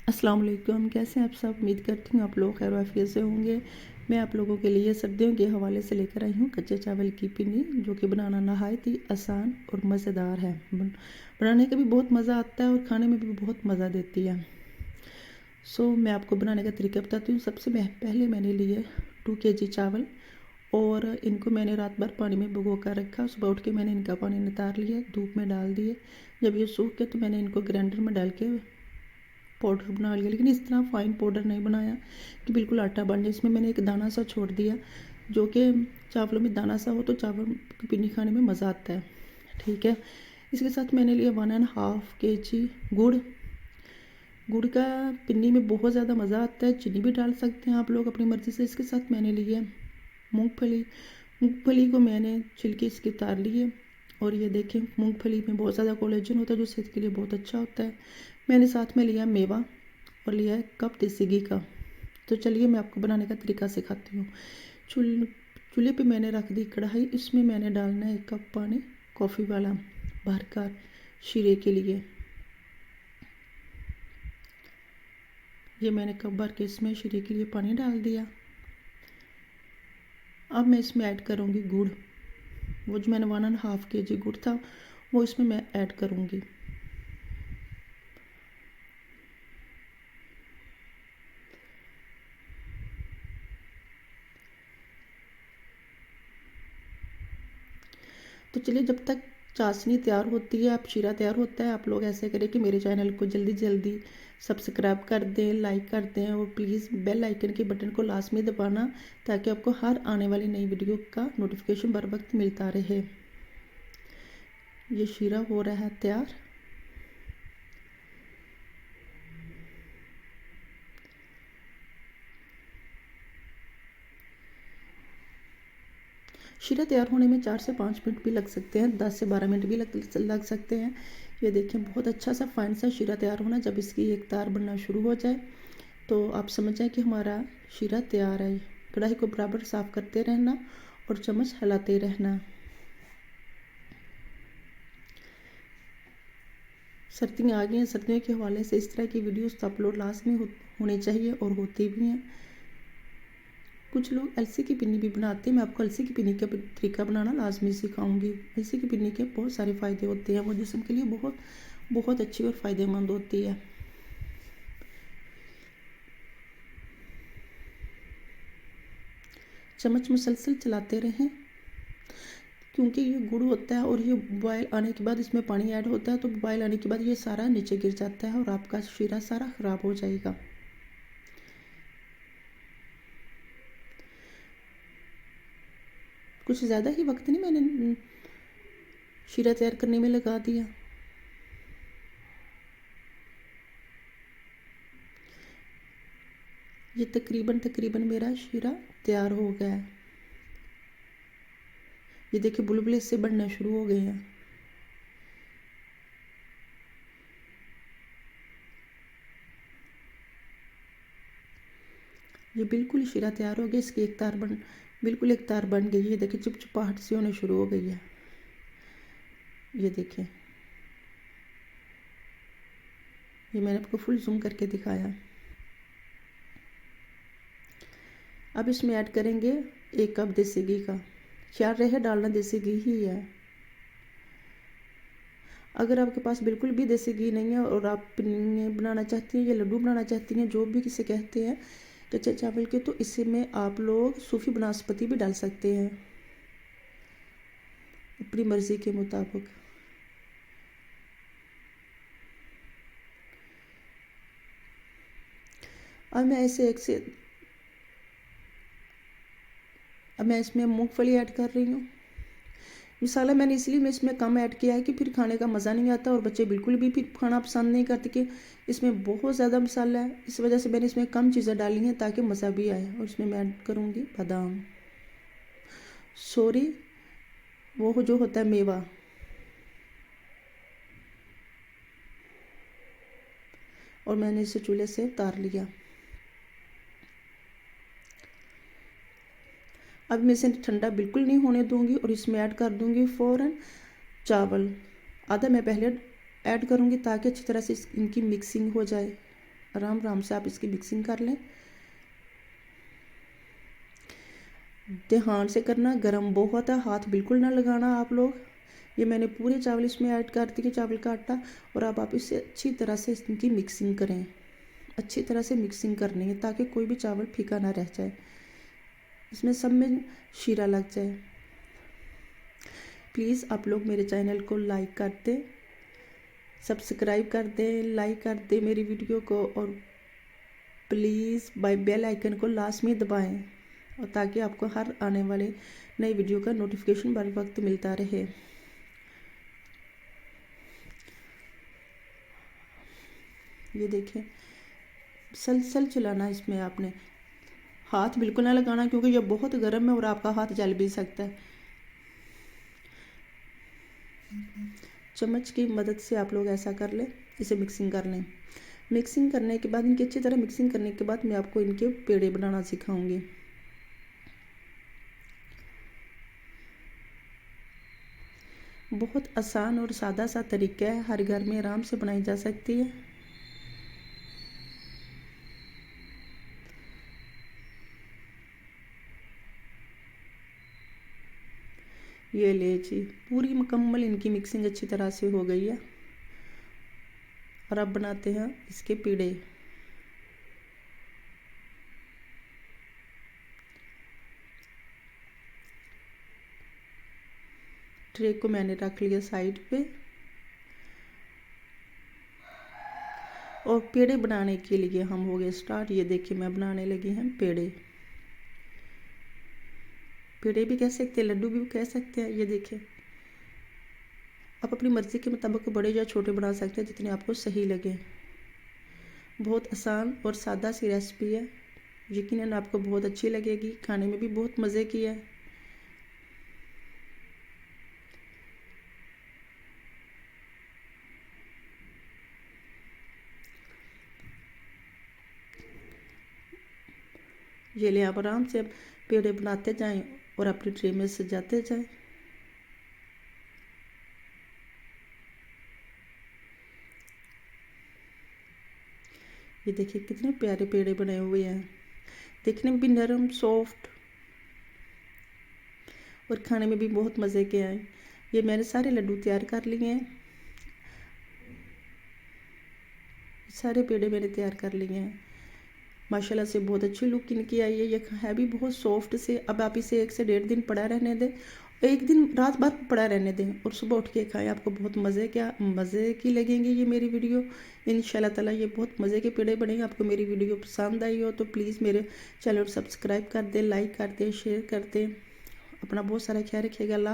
अस्सलाम वालेकुम। कैसे हैं आप सब? उम्मीद करती हूँ आप लोग खैर आफियत से होंगे। मैं आप लोगों के लिए सर्दियों के हवाले से लेकर आई हूँ कच्चे चावल की पिन्नी, जो कि बनाना नहायत ही आसान और मज़ेदार है। बनाने का भी बहुत मज़ा आता है और खाने में भी बहुत मज़ा देती है। मैं आपको बनाने का तरीका बताती हूँ। सबसे पहले मैंने लिए 2 kg चावल और इनको मैंने रात भर पानी में भिगो कर रखा। सुबह उठ के मैंने इनका पानी नितार लिया, धूप में डाल दिए। जब ये सूख गए तो मैंने इनको ग्राइंडर में डाल के पाउडर बना लिया, लेकिन इस तरह फाइन पाउडर नहीं बनाया कि बिल्कुल आटा बन जाए। इसमें मैंने एक दाना सा छोड़ दिया, जो कि चावलों में दाना सा हो तो चावल की पिन्नी खाने में मज़ा आता है। ठीक है। इसके साथ मैंने लिया 1.5 kg गुड़। गुड़ का पिन्नी में बहुत ज़्यादा मज़ा आता है। चीनी भी डाल सकते हैं आप लोग अपनी मर्ज़ी से। इसके साथ मैंने लिया मूँगफली। मूँगफली को मैंने छिलके इसके उतार लिए और ये देखें, मूंगफली में बहुत ज़्यादा कोलेजन होता है जो सेहत के लिए बहुत अच्छा होता है। मैंने साथ में लिया मेवा और लिया है कप देसी घी का। तो चलिए मैं आपको बनाने का तरीका सिखाती हूँ। चूल्हे पे मैंने रख दी कढ़ाई। इसमें मैंने डालना है 1 कप पानी, कॉफ़ी वाला भरकर शीरे के लिए। ये मैंने कप भर के इसमें शीरे के लिए पानी डाल दिया। अब मैं इसमें ऐड करूँगी गुड़। वो जो मैंने 1.5 kg गुड़ था वो इसमें मैं ऐड करूँगी। तो चलिए, जब तक चाशनी तैयार होती है, आप शीरा तैयार होता है, आप लोग ऐसे करें कि मेरे चैनल को जल्दी जल्दी सब्सक्राइब कर दें, लाइक कर दें और प्लीज़ बेल आइकन के बटन को लाजमी दबाना, ताकि आपको हर आने वाली नई वीडियो का नोटिफिकेशन बर वक्त मिलता रहे। ये शीरा हो रहा है तैयार। शीरा तैयार होने में 4 से 5 मिनट भी लग सकते हैं, 10 से 12 मिनट भी लग सकते हैं। ये देखें, बहुत अच्छा सा फाइन सा शीरा तैयार होना। जब इसकी एक तार बनना शुरू हो जाए तो आप समझ जाएं कि हमारा शीरा तैयार है। कढ़ाई को बराबर साफ़ करते रहना और चम्मच हिलाते रहना। सर्दियाँ आ गई हैं, सर्दियों के हवाले से इस तरह की वीडियोस अपलोड लाजमी होनी चाहिए और होती भी हैं। कुछ लोग अलसी की पिन्नी भी बनाते हैं। मैं आपको अलसी की पिन्नी का तरीका बनाना लाजमी सिखाऊंगी। अलसी की पिन्नी के बहुत सारे फ़ायदे होते हैं, वो जिस्म के लिए बहुत बहुत अच्छी और फ़ायदेमंद होती है। चम्मच मुसलसल चलाते रहें, क्योंकि ये गुड़ होता है और ये बॉयल आने के बाद इसमें पानी ऐड होता है, तो बॉयल आने के बाद ये सारा नीचे गिर जाता है और आपका शीरा सारा ख़राब हो जाएगा। कुछ ज़्यादा ही वक्त नहीं मैंने शीरा तैयार करने में लगा दिया। ये तकरीबन मेरा शीरा तैयार हो गया है। ये देखिए, बुलबुले इससे बढ़ना शुरू हो गए हैं। ये बिल्कुल शीरा तैयार हो गया। इसकी बिल्कुल एक तार बन गई है। देखिए, चिपचिपाहट सी होने शुरू हो गई है। ये देखिए, ये मैंने आपको फुल जूम करके दिखाया। अब इसमें ऐड करेंगे 1 कप देसी घी का। ख्याल रहे डालना देसी घी ही है। अगर आपके पास बिल्कुल भी देसी घी नहीं है और आप पिन्नी बनाना चाहती हैं या लड्डू बनाना चाहती हैं, जो भी किसे कहते हैं कच्चे चावल के, तो इसमें आप लोग सूफी बनास्पति भी डाल सकते हैं अपनी मर्ज़ी के मुताबिक। अब मैं इसमें मूंगफली ऐड कर रही हूँ। मसाला मैंने इसलिए मैं इसमें कम ऐड किया है कि फिर खाने का मज़ा नहीं आता और बच्चे बिल्कुल भी फिर खाना पसंद नहीं करते कि इसमें बहुत ज़्यादा मसाला है। इस वजह से मैंने इसमें कम चीज़ें डाली हैं ताकि मज़ा भी आए। और इसमें मैं ऐड करूँगी बादाम, वो जो होता है मेवा, और मैंने इसे चूल्हे से उतार लिया। अब मैं इसे ठंडा बिल्कुल नहीं होने दूंगी और इसमें ऐड कर दूंगी फ़ौरन चावल। आधा मैं पहले ऐड करूंगी ताकि अच्छी तरह से इनकी मिक्सिंग हो जाए। आराम आराम से आप इसकी मिक्सिंग कर लें। ध्यान से करना, गरम बहुत है, हाथ बिल्कुल ना लगाना आप लोग। ये मैंने पूरे चावल इसमें ऐड कर दिए, चावल का आटा। और अब आप इसे अच्छी तरह से इनकी मिक्सिंग करें। अच्छी तरह से मिक्सिंग करनी है ताकि कोई भी चावल फीका ना रह जाए, इसमें सब में शीरा लग जाए। प्लीज़ आप लोग मेरे चैनल को लाइक कर दें, सब्सक्राइब कर दें, लाइक कर दें मेरी वीडियो को, और प्लीज़ बेल आइकन को लास्ट में दबाएं, और ताकि आपको हर आने वाले नई वीडियो का नोटिफिकेशन बर वक्त मिलता रहे। ये देखें, सलसल चलाना इसमें आपने, हाथ बिल्कुल ना लगाना क्योंकि ये बहुत गर्म है और आपका हाथ जल भी सकता है। चम्मच की मदद से आप लोग ऐसा कर लें, इसे मिक्सिंग कर लें। मिक्सिंग करने के बाद, इनकी अच्छी तरह मिक्सिंग करने के बाद मैं आपको इनके पेड़े बनाना सिखाऊंगी। बहुत आसान और सादा सा तरीका है, हर घर में आराम से बनाई जा सकती है। ये ले जी, पूरी मुकम्मल इनकी मिक्सिंग अच्छी तरह से हो गई है। और अब बनाते हैं इसके पेड़े। ट्रे को मैंने रख लिया साइड पे, और पेड़े बनाने के लिए हम हो गए स्टार्ट। ये देखिए मैं बनाने लगी हैं पेड़े। पेड़े भी कह सकते हैं, लड्डू भी कह सकते हैं। ये देखिए, आप अपनी मर्ज़ी के मुताबिक बड़े या छोटे बना सकते हैं, जितने आपको सही लगे। बहुत आसान और सादा सी रेसिपी है, यकीनन आपको बहुत अच्छी लगेगी, खाने में भी बहुत मज़े की है। ये ले, आप आराम से पेड़े बनाते जाएं और अपनी ट्रे में सजाते जाएं। ये देखिए कितने प्यारे पेड़े बने हुए हैं, देखने में भी नरम सॉफ्ट और खाने में भी बहुत मज़े के हैं। ये मैंने सारे लड्डू तैयार कर लिए हैं, सारे पेड़े मैंने तैयार कर लिए हैं। माशाल्लाह से बहुत अच्छी लुक इनकी आई है। ये है भी बहुत सॉफ्ट से। अब आप इसे 1 से 1.5 दिन पड़ा रहने दें, एक दिन रात भर पड़ा रहने दें और सुबह उठ के खाएं। आपको बहुत मज़े की लगेंगी ये मेरी वीडियो। इंशाल्लाह ताला ये बहुत मज़े के पेड़े बनेंगे। आपको मेरी वीडियो पसंद आई हो तो प्लीज़ मेरे चैनल को सब्सक्राइब कर दें, लाइक कर दें, शेयर कर दें। अपना बहुत सारा ख्याल रखिएगा। अल्लाह।